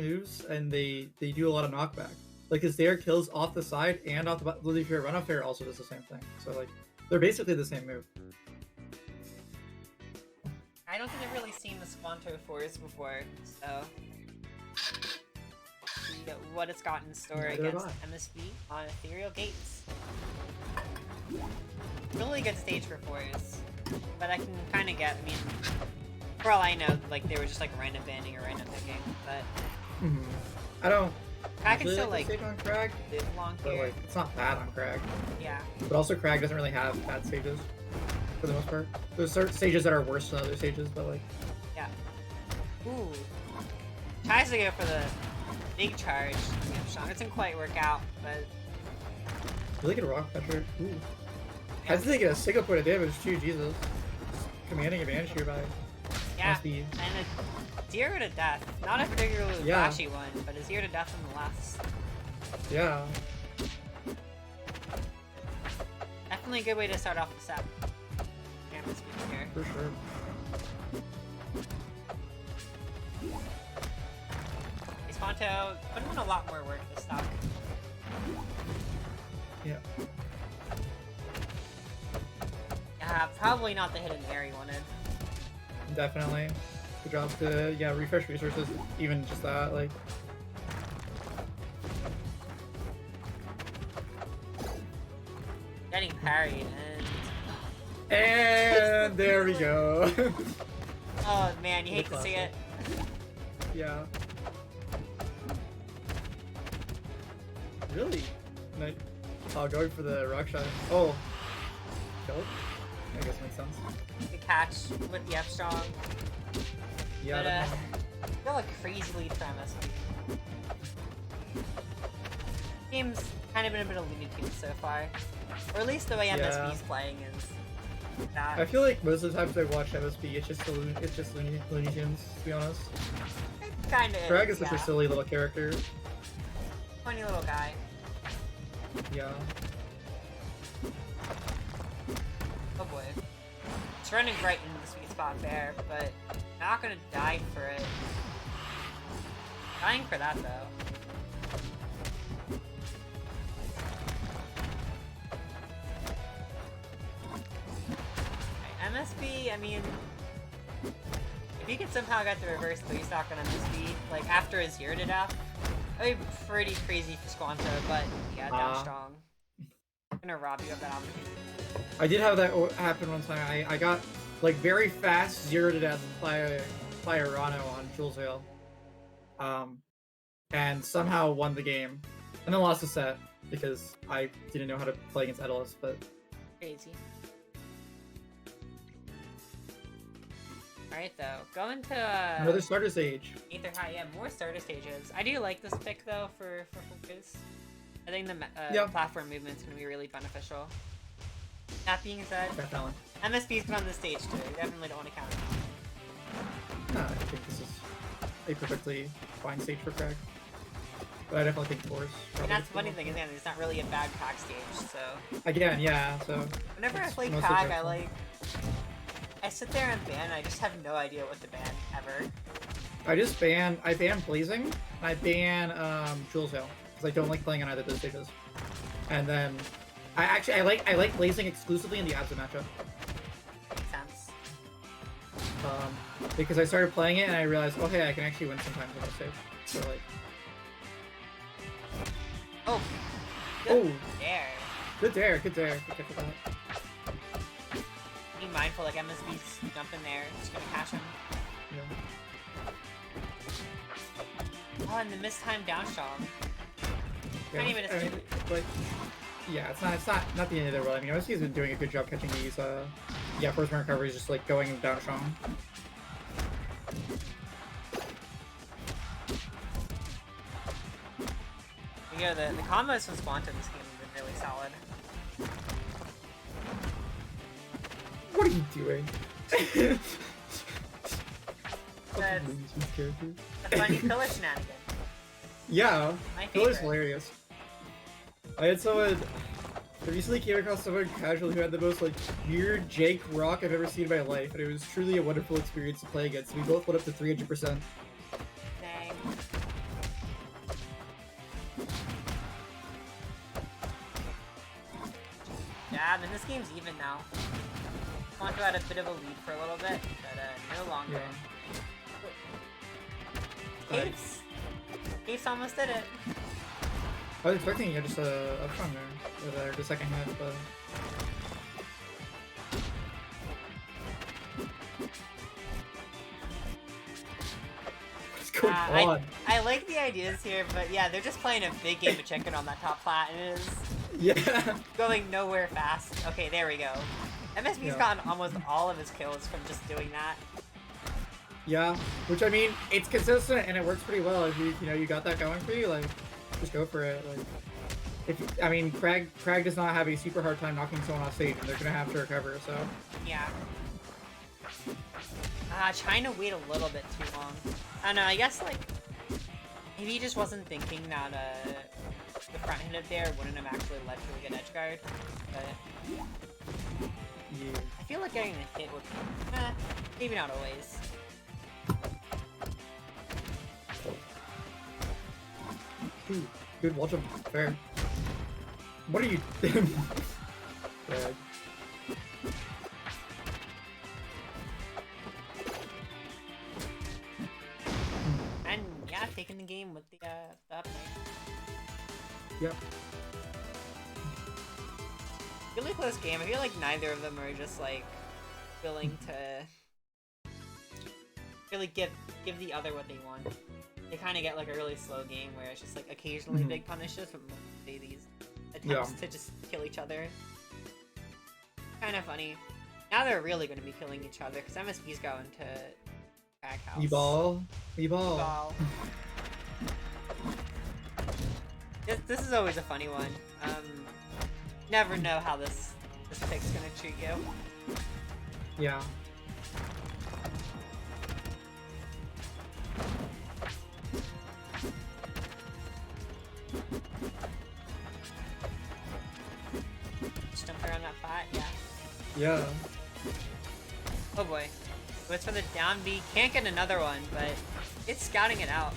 moves, and they do a lot of knockback. Like his Dare kills off the side and off the bottom. If you're run off air, also does the same thing. So like they're basically the same move. I don't think I've really seen the Squanto Force before, so see what it's got in store against MSB on Ethereal Gates. Really good stage for Force, but I can kind of get. I mean, for all I know, like they were just like random banning or random picking, but I don't. I can still like on Kragg, live long but here. like it's not bad on Kragg. Yeah. But also Kragg doesn't really have bad stages for the most part. There's certain stages that are worse than other stages, but like. Yeah. Ooh. Tries to go for the big charge. Yeah, doesn't quite work out, but. Really good rock pressure. Ooh. Has to get a single point of damage too. Jesus. Just commanding advantage here by. Yeah. And a 0 to death. Not a particularly flashy one, but a 0 to death nonetheless. Yeah. Definitely a good way to start off the set. Here. For sure. Squanto put in a lot more work this stock. Yeah. Probably not the hidden air he wanted. Definitely. Good job to refresh resources. Even just that, like. Getting parried and. And there we go. Oh man, you hate to see it. Yeah. Really? Like, going for the rock shot. Oh. Kill it? I guess makes sense. The catch with the F strong. Yeah. But, I feel like crazy lead for MSB. Game's kind of been a bit of Looney Tunes so far. Or at least the way MSB's playing is that. I feel like most of the times I watch MSB, it's just Looney Tunes, to be honest. It kinda is. Kragg is such a silly little character. Funny little guy. Yeah. Oh boy. It's running right into the sweet spot there, but not gonna die for it. Dying for that though. MSB, I mean, if you could somehow get the reverse 3-stock on MSB, like after a 0 to death, that'd be pretty crazy for Squanto, but yeah, down strong. I'm gonna rob you of that opportunity. I did have that happen one time. I got like very fast 0 to death by Rano on Jules Hill. And somehow won the game. And then lost the set because I didn't know how to play against Edelus, but crazy. Alright though, going to another starter stage. Aether High, yeah, more starter stages. I do like this pick though for focus. I think the platform movement's gonna be really beneficial. That being said, definitely. MSB's been on this stage too. You definitely don't want to count it. I think this is a perfectly fine stage for Kragg. But I definitely think Force. And that's the funny thing is, it's not really a bad Kragg stage, so. Again, yeah, so. Whenever I play Kragg, I sit there and ban, and I just have no idea what to ban, ever. I ban Blazing, and I ban Jules Hill, because I don't like playing on either of those stages. And then, I like Blazing exclusively in the Absa matchup. Makes sense. Because I started playing it, and I realized, oh hey, I can actually win sometimes on this stage. So like... Oh! Good dare. Good dare, good dare. Okay, for that. Be mindful, like MSB's jumping there, just gonna catch him. Yeah. Oh, and the mistime down strong. Yeah, it's not the end of the world. I mean, MSB's been doing a good job catching these. Forsburn recovery is just like going down strong. You know, the combos from Squanto in this game have been really solid. What are you doing? The funny pillar shenanigan. Yeah, my pillar's hilarious. I recently came across someone casual who had the most like weird Jake rock I've ever seen in my life, and it was truly a wonderful experience to play against. We both went up to 300%. Dang. jab, and this game's even now. Squanto had a bit of a lead for a little bit, but no longer. Yeah. Capes! Capes almost did it. I was expecting you just a front there with the second hit, but. What's going on? I like the ideas here, but yeah, they're just playing a big game of chicken on that top flat, and it is going nowhere fast. Okay, there we go. MSB's gotten almost all of his kills from just doing that. Yeah, which I mean, it's consistent and it works pretty well. If you got that going for you, like, just go for it. Like, I mean, Kragg does not have a super hard time knocking someone off stage, and they're gonna have to recover. So. Yeah. Trying to wait a little bit too long. I don't know. I guess like maybe he just wasn't thinking that the front hit up there wouldn't have actually led to a good edge guard. But yeah. I feel like getting a hit would be maybe not always. Ooh, good wall jump. Fair. What are you doing? And yeah, taking the game with the up Yep. Really close game. I feel like neither of them are just like willing to really give the other what they want. They kind of get like a really slow game where it's just like occasionally big punishes, but mostly these attempts to just kill each other. Kind of funny. Now they're really going to be killing each other because MSB's going to Kragg house. E-ball. This is always a funny one. Never know how this pick's gonna treat you. Yeah. Just jump around that flat, yeah. Yeah. Oh boy. Goes for the down B. Can't get another one, but it's scouting it out.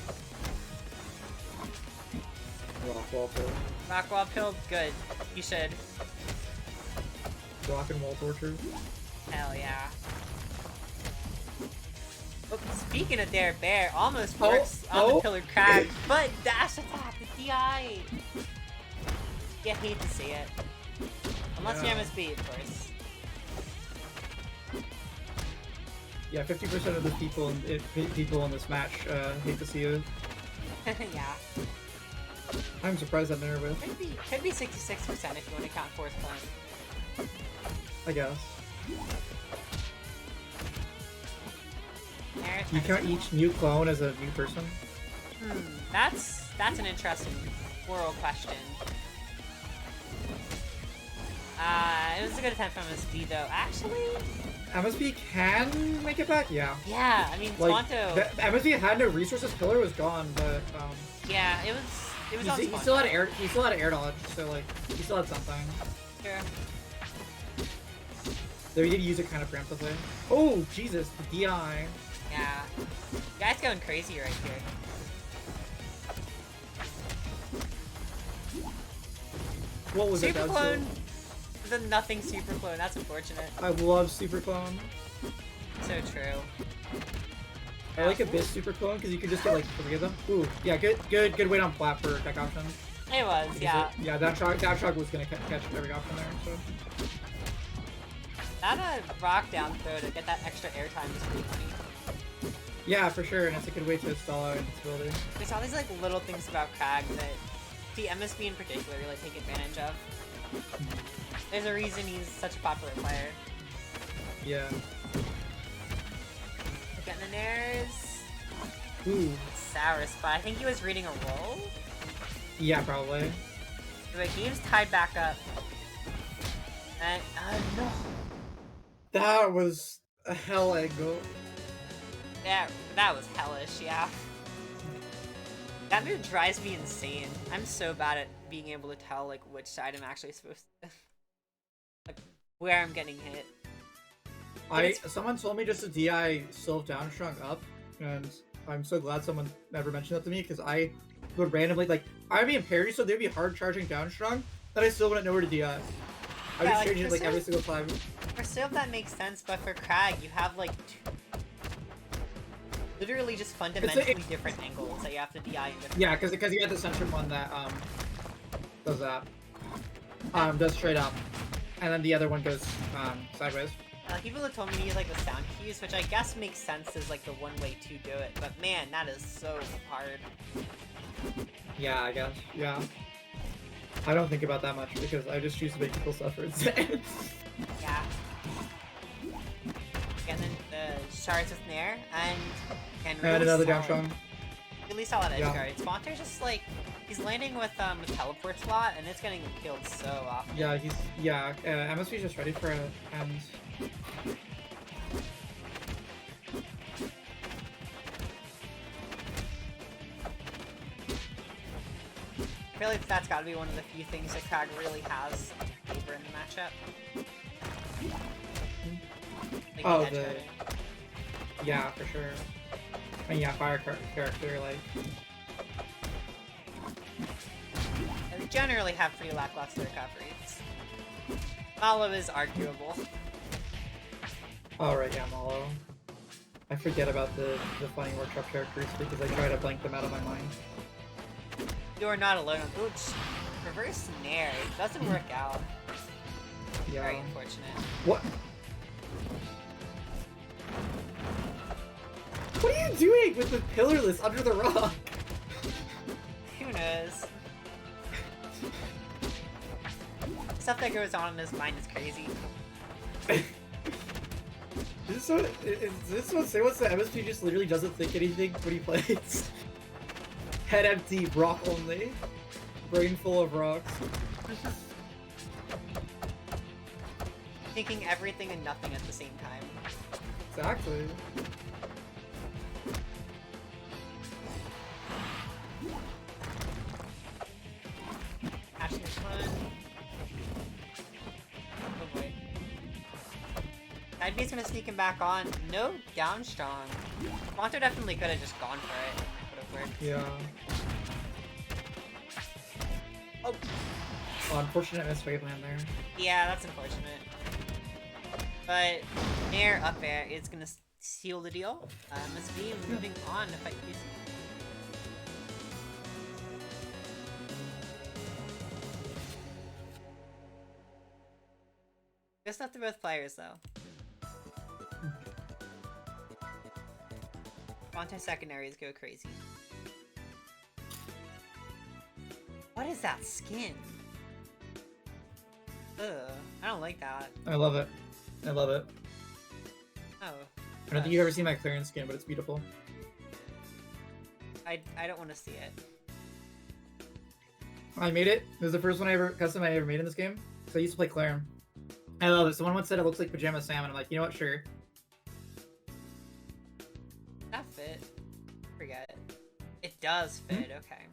Rock wall pill. Rock wall pill, good. You should. Rock and wall torture. Hell yeah. Oh, speaking of Dare Bear, almost works on the Pillar Kragg, but dash attack, the DI! You hate to see it. Unless you're MSB, of course. Yeah, 50% of the people in this match hate to see it. Yeah. I'm surprised I'm nervous. Could be 66% if you want to count Forsburn. I guess. You count each new clone as a new person? That's an interesting moral question. It was a good attempt from MSB though. Actually, MSB can make it back? Yeah. Yeah, I mean, like, Squanto... MSB had no resources, Pillar was gone, but yeah, it was on he still had air dodge, so like he still had something. Sure. Though he did use it kind of preemptively. Oh Jesus, the DI. Yeah. Guy's going crazy right here. What was Super it? Clone? The nothing Super Clone, that's unfortunate. I love Super Clone. So true. I like Abyss Super Clone because you can just get like 3 of them. Ooh, yeah, good weight on flat for deck option. It was, yeah. Yeah, that shock was gonna catch every option there, so. That rock down throw to get that extra airtime is pretty funny. Yeah, for sure, and it's a good way to stall out invincibility. There's all these like little things about Kragg that the MSB in particular really take advantage of. There's a reason he's such a popular player. Yeah. Getting the nairs. Ooh. Sour spot. I think he was reading a roll? Yeah, probably. The game's tied back up. And, no. That was a hell angle. Yeah, that was hellish, yeah. That move drives me insane. I'm so bad at being able to tell, like, which side I'm actually supposed to... like, where I'm getting hit. Someone told me just to DI Sylph down shrunk up, and I'm so glad someone never mentioned that to me, because I would randomly, like, I'd be in parry, so they'd be hard charging down shrunk, that I still wouldn't know where to DI. I Yeah, just like, change it for like every Sylph- single time. For Sylph that makes sense, but for Kragg, you have like literally just fundamentally different angles that you have to DI in different. Yeah, because you had the center one that does that. Does straight up, and then the other one goes sideways. People have told me to use like the sound cues, which I guess makes sense as like the one way to do it. But man, that is so hard. Yeah, I guess. Yeah. I don't think about that much because I just choose to make people suffer instead. Yeah. And then the shards with Nair and really And another down solid. strong. Really solid edge Yeah. guard. Squanto's just like he's landing with teleports a lot and it's getting killed so often. Yeah, MSB's just ready for it, and I feel like that's got to be one of the few things that Kragg really has favor in the matchup. Like Oh, edge guarding. yeah, for sure. I mean, yeah, fire character, like, And they generally have pretty lackluster recoveries. Malo is arguable. alright, yeah, Malo. I forget about the funny workshop characters because I try to blank them out of my mind. You are not alone. Ooch. Reverse Nair. It doesn't work out. Yeah. Very unfortunate. What? What are you doing with the pillarless under the rock? Who knows? Stuff that goes on in his mind is crazy. Is this what say what's the MSP just literally doesn't think anything when he plays? Head empty, rock only. Brain full of rocks. Thinking everything and nothing at the same time. Exactly. Ashton's fun. Oh boy. Side B's gonna sneak him back on. No down strong. Squanto definitely could have just gone for it. Would have worked. Yeah. Oh. Oh, unfortunate miss waveland there. Yeah, that's unfortunate. But Nair up air is gonna seal the deal. MSB moving on to fight QC. Just not the both players though. Anti-secondaries go crazy. What is that skin? Ugh, I don't like that. I love it. I love it. Oh. I don't think you've ever seen my clearance skin, but it's beautiful. I don't want to see it. I made it. It was the first one I ever made in this game. So I used to play Claire. I love it. Someone once said it looks like Pajama Sam, and I'm like, you know what, sure. That fit. Forget it. It does fit, okay.